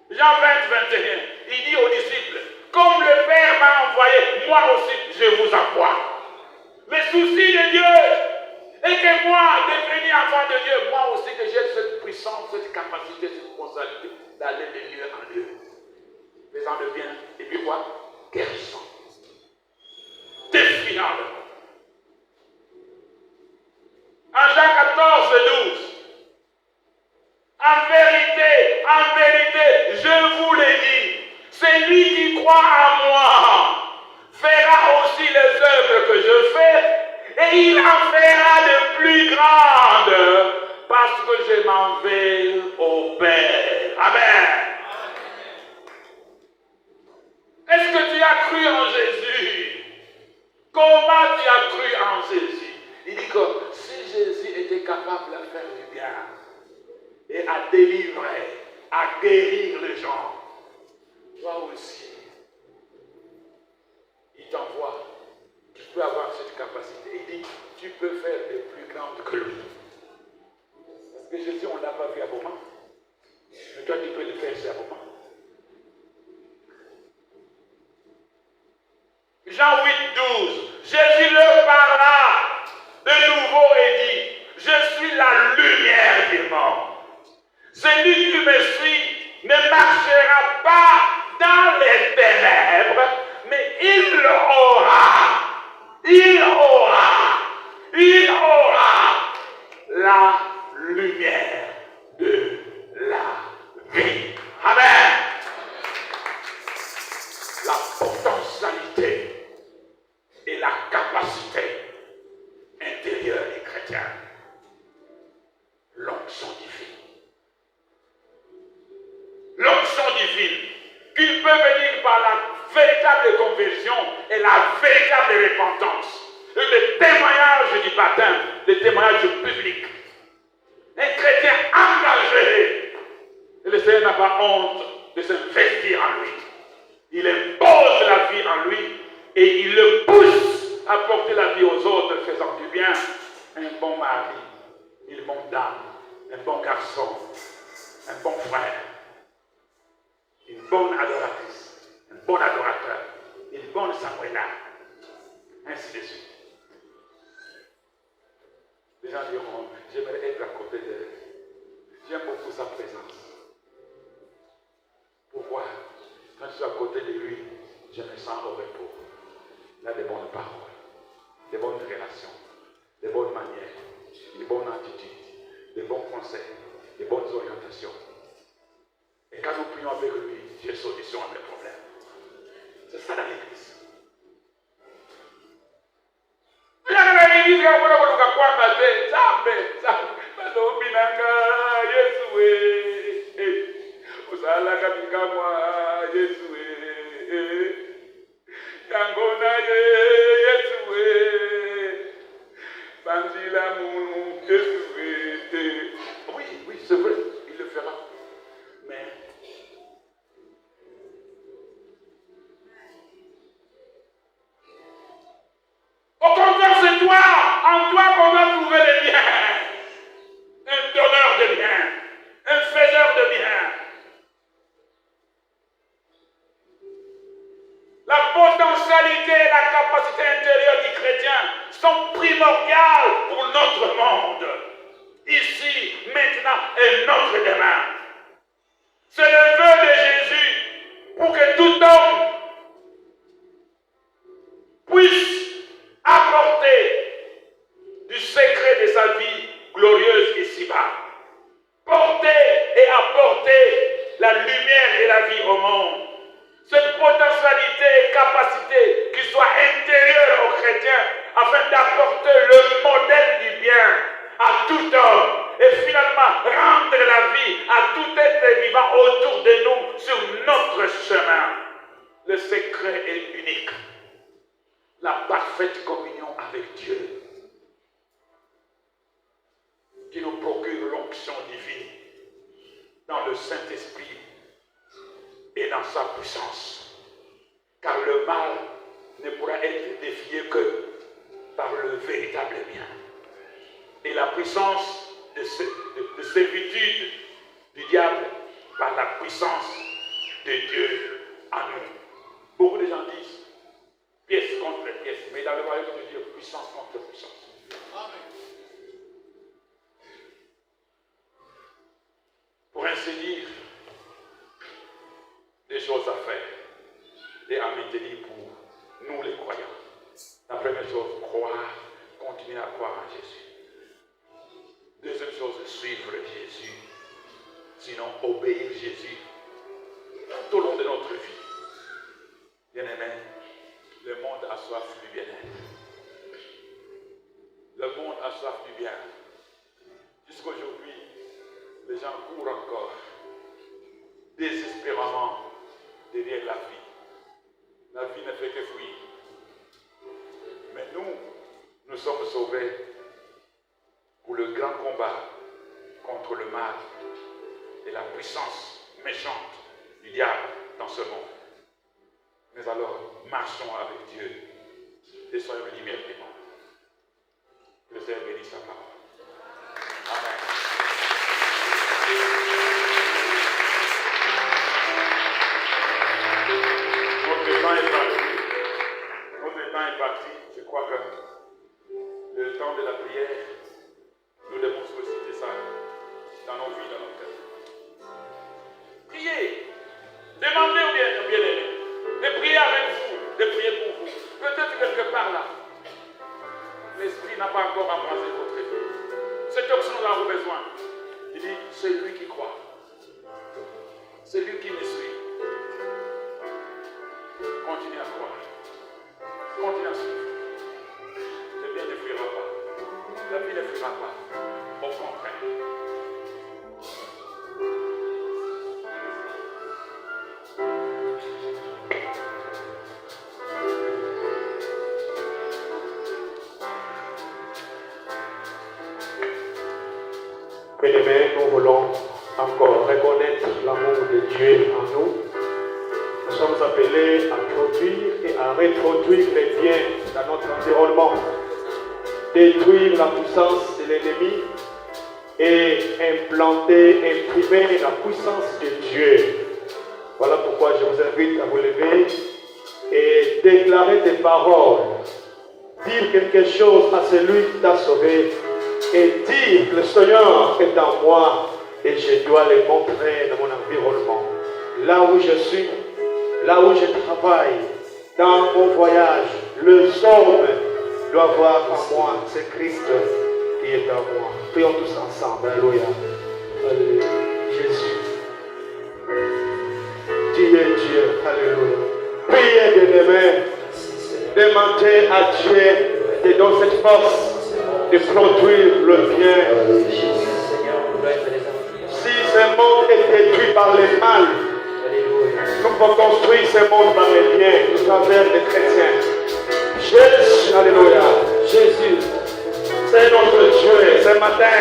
Jean 20, 21. Il dit aux disciples, comme le Père m'a envoyé, moi aussi je vous envoie. Le souci de Dieu est que moi, devenu enfant de Dieu, moi aussi que j'ai cette puissance, cette capacité, cette responsabilité d'aller de lieu en lieu. Faisant le bien, et puis quoi? Guérissant. Définant le monde. En Jean 14, 12. En vérité, je vous l'ai dit, celui qui croit en moi fera aussi les œuvres que je fais, et il en fera de plus grandes, parce que je m'en vais au Père. Amen. Est-ce que tu as cru en Jésus? Comment tu as cru en Jésus? Il dit que si Jésus était capable de faire du bien et à délivrer, à guérir les gens, toi aussi, il t'envoie. Tu peux avoir cette capacité. Il dit, tu peux faire des plus grandes que lui. Parce que Jésus, on ne l'a pas vu à moment. Mais toi, tu peux le faire à moment. Jean 8, 12. Jésus leur parla de nouveau et dit, je suis la lumière du monde. Celui qui me suit ne marchera pas dans les ténèbres, mais il aura la lumière de la vie. Amen. La potentialité et la capacité intérieure des chrétiens. L'onction divine. L'onction divine, qu'il peut venir par la véritable conversion et la véritable repentance. Le témoignage du baptême, le témoignage public. Un chrétien engagé. Et le Seigneur n'a pas honte de s'investir en lui. Il impose la vie en lui et il le pousse à porter la vie aux autres, faisant du bien. Un bon mari, une bonne dame, un bon garçon, un bon frère, une bonne adoratrice, un bon adorateur, une bonne Samuela, ainsi de suite. Les gens diront, j'aimerais être à côté d'elle. J'aime beaucoup sa présence. Pourquoi? Quand je suis à côté de lui, je me sens au repos. Il a des bonnes paroles, des bonnes relations, des bonnes manières, des bonnes attitudes, des bons conseils, des bonnes orientations. Et quand nous prions avec lui, j'ai solution à mes problèmes. C'est ça dans l'église. Oui, c'est vrai, il le fera. Mais au contraire, c'est toi, en toi qu'on va trouver les biens. Un donneur de biens, un faiseur de biens. La potentialité et la capacité intérieure du chrétien sont primordiales pour notre monde. Ici, maintenant et notre demain. C'est le vœu de Jésus. apporter la lumière et la vie au monde. Cette potentialité et capacité qui soit intérieure aux chrétiens afin d'apporter le modèle du bien à tout homme et finalement rendre la vie à tout être vivant autour de nous sur notre chemin. Le secret est unique. La parfaite communion avec Dieu qui nous procure l'onction divine dans le Saint-Esprit et dans sa puissance. Car le mal ne pourra être défié que par le véritable bien. Et la puissance de servitude du diable par la puissance de Dieu en nous. Beaucoup de gens disent pièce contre pièce, mais dans le royaume de Dieu, puissance contre puissance. Pour ainsi dire, des choses à faire et à maintenir pour nous les croyants. La première chose, croire, continuer à croire en Jésus. Deuxième chose, suivre Jésus. Sinon, obéir Jésus tout au long de notre vie. Bien-aimés, le monde a soif du bien-être. Le monde a soif du bien. Jusqu'aujourd'hui, les gens courent encore désespérément derrière la vie. La vie ne fait que fuir. Mais nous sommes sauvés pour le grand combat contre le mal et la puissance méchante du diable dans ce monde. Mais alors, marchons avec Dieu et soyons libérés du monde. Que le Seigneur bénisse sa parole. Amen. Notre temps est parti. Notre temps est parti. Je crois que le temps de la prière, nous devons solliciter ça dans nos vies, dans nos cœurs. Priez. Demandez au bien-aimé de prier avec vous, de prier pour vous. Peut-être quelque part là, l'Esprit n'a pas encore embrasé votre vie. Cette option nous avons besoin. Il dit, c'est lui qui croit. C'est lui qui me suit. Continuez à croire. Continuez à suivre. Le bien ne fuira pas. La vie ne fuira pas. Au contraire. Bien-aimés, nous voulons encore reconnaître l'amour de Dieu en nous. Nous sommes appelés à produire et à reproduire les biens dans notre environnement, détruire la puissance de l'ennemi et implanter, imprimer la puissance de Dieu. Voilà pourquoi je vous invite à vous lever et déclarer des paroles, dire quelque chose à celui qui t'a sauvé et dire que le Seigneur est en moi et je dois le montrer dans mon environnement. Là où je suis, là où je travaille, dans mon voyage, le somme doit voir en moi, c'est Christ qui est en moi. Prions tous ensemble. Alléluia. Alléluia. Jésus. Tu es Dieu. Alléluia. Priez, bien-aimés. Demandez à Dieu de donner cette force de produire le bien. Si ce monde est détruit par le mal, nous pouvons construire ce monde par le bien à travers les chrétiens. Jésus, alléluia. Jésus, c'est notre Dieu. Ce matin,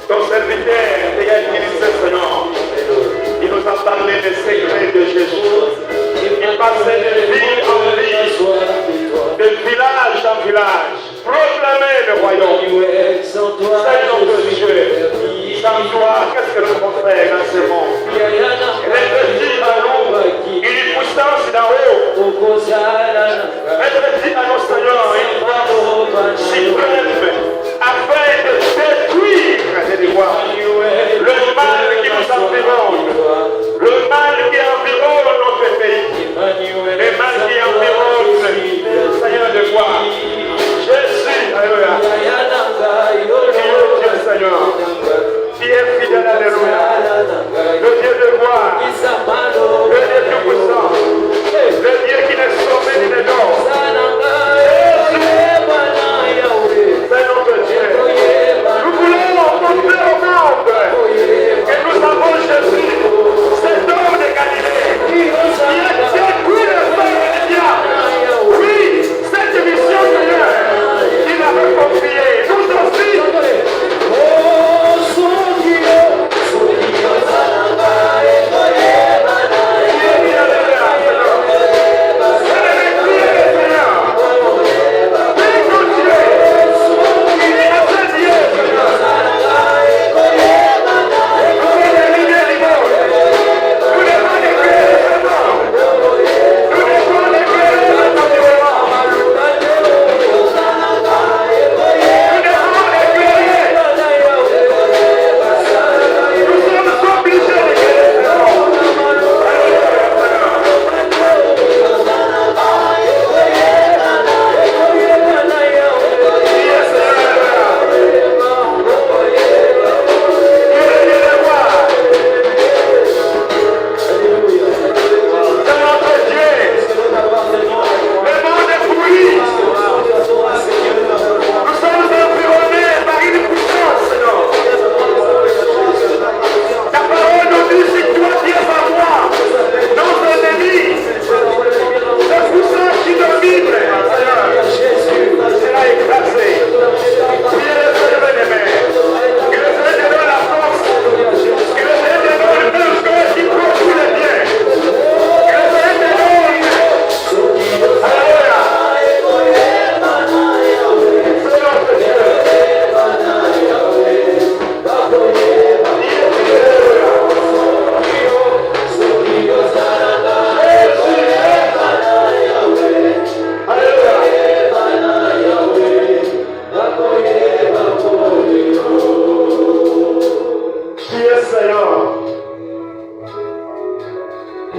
ton serviteur est utilisé, Seigneur. Il nous a parlé des secrets de Jésus. Il passait de ville en ville, de village en village. Proclamer le royaume. C'est notre Dieu. Sans toi, qu'est-ce que nous pouvons faire dans ce monde? Réfléchis à nous, une puissance d'en haut. Réfléchis à nos seigneurs, une force suprême, afin de détruire le mal qui nous environne, le mal qui environne notre pays, le mal qui environne, Seigneur de gloire. Jésus, alléluia. Dieu, Seigneur, qui est fidèle, alléluia. Le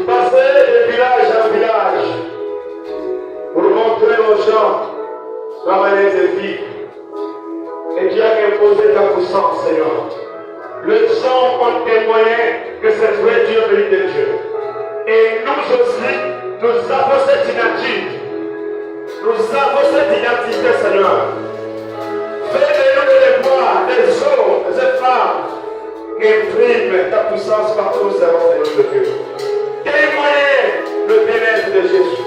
passer de village en village pour montrer aux gens la manière de vivre. Et tu as imposé ta puissance, Seigneur. Les gens ont témoigné que c'est vrai Dieu venu de Dieu. Et nous aussi, nous avons cette identité. Nous avons cette identité, Seigneur. Fais de nous des voix, des hommes, des femmes qui impriment ta puissance partout où nous serons, Seigneur de Dieu. Témoigner le bien-être de Jésus.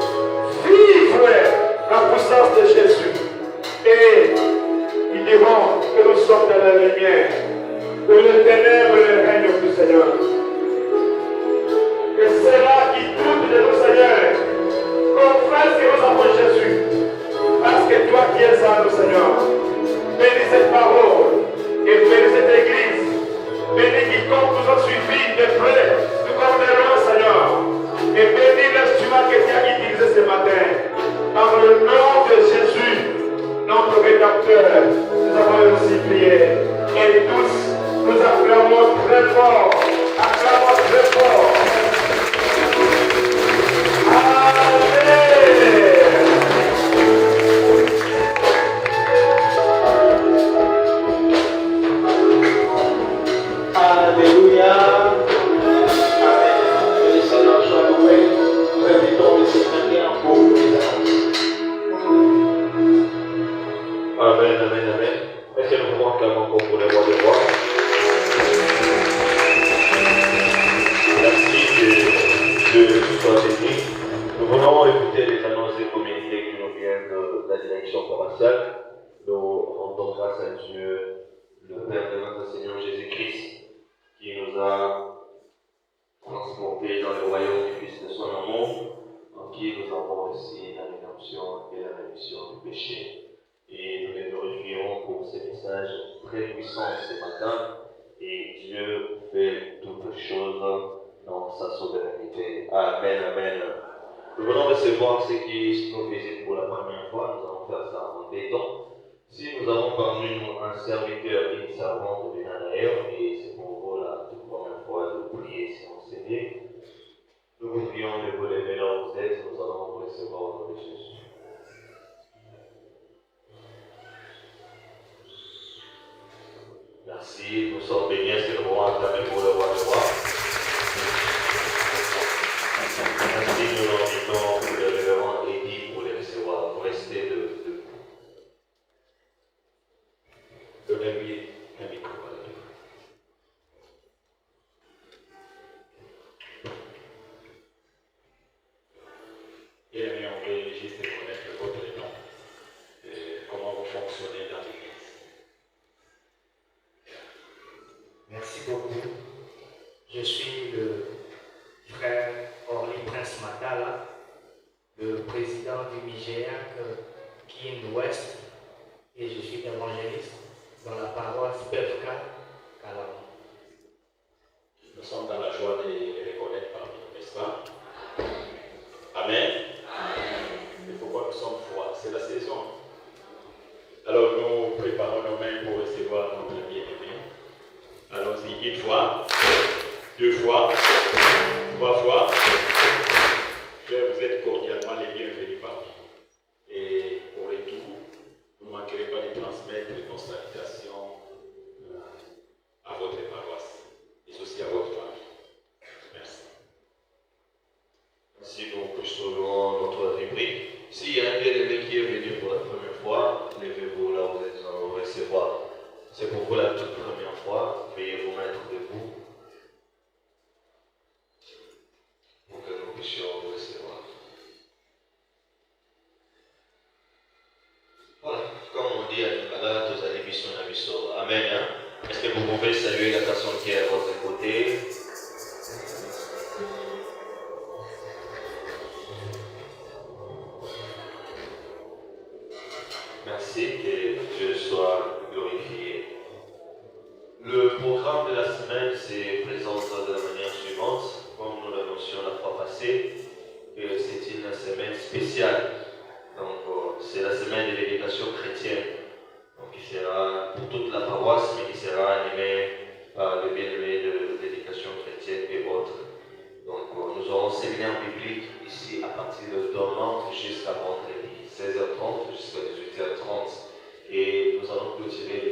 Vivre la puissance de Jésus. Et ils diront que nous sommes dans la lumière. Que le ténèbre ne règne plus, Seigneur. Que ceux-là qui doutent de nous, Seigneur, confessent que nous avons Jésus. Parce que toi qui es en nous, Seigneur. Bénis cette parole et bénis cette église. Bénis quiconque nous a suivis de près, tout comme de loin, Seigneur. Et bénis l'instrument que tu as utilisé ce matin. Dans le nom de Jésus, notre rédacteur, nous avons aussi prié. Et tous, nous acclamons très fort. Acclamons très fort. Amen. Alléluia. Amen. Que le Seigneur soit loué. Nous invitons le Seigneur pour les annonces. Amen, amen, amen. Est-ce que nous pouvons acclamer encore pour les rois des rois? Merci que Dieu soit béni. Nous venons écouter les annonces et communiqués qui nous viennent de la direction paroissiale. Nous rendons grâce à Dieu, le Père de notre Seigneur Jésus-Christ, qui nous a transportés dans le royaume du Fils de son amour, en qui nous avons aussi la rédemption et la rémission du péché. Et nous les glorifions pour ces messages très puissants ce matin. Et Dieu fait toutes choses dans sa souveraineté. Amen, amen. Nous venons recevoir ceux qui nous visitent pour la première fois. Nous allons faire ça en béton. Si nous avons parmi nous un serviteur et une servante de d'ailleurs, et c'est pour vous la toute première fois de prier si on s'est nous vous prions de vous lever là où vous êtes. Nous allons vous recevoir au nom de Jésus. Merci, nous sommes bénis, est-ce que nous pouvons acclamer pour le roi des rois? Merci, nous l'invitons pour le révérend Eddie pour les recevoir. Vous restez debout. Donnez-lui un micro. Bien aimé, on veut juste connaître votre nom et comment vous fonctionnez dans l'église. Merci beaucoup. Je suis le frère Orly Prince Matala, le président du MIGEAC Kin Ouest, et je suis évangéliste dans la paroisse PFK Calamon. Nous sommes dans la joie de les reconnaître parmi nous, n'est-ce pas? Amen. Et pourquoi nous sommes froids? C'est la saison. Alors nous préparons nos mains pour recevoir notre bien-aimé. Allons-y, une fois, deux fois, trois fois. Vous êtes cordialement les bienvenus parmi nous. Et au retour, vous ne manquerez pas de transmettre nos salutations à votre paroisse et aussi à votre famille. Merci. Si nous poursuivons notre rubrique, s'il y a un bien-aimé qui est venu pour la première fois, levez-vous là où vous êtes, on va recevoir. C'est pour vous la toute première fois, veuillez vous mettre debout pour que nous puissions vous recevoir. Voilà, comme on dit à Nicolas, tous allez mission à mission. Amen. Hein? Est-ce que vous pouvez saluer la personne qui est à votre côté? Merci, que Dieu soit glorifié. Le programme de la semaine se présente de la manière suivante, comme nous l'annoncions la fois passée, que c'est une semaine spéciale. Donc, c'est la semaine de l'éducation chrétienne, donc, qui sera pour toute la paroisse, mais qui sera animée par le bien-aimé de l'éducation chrétienne et autres. Donc, nous aurons 5 jusqu'à vendredi, 16h30 jusqu'à 18h30. Et nous allons clôturer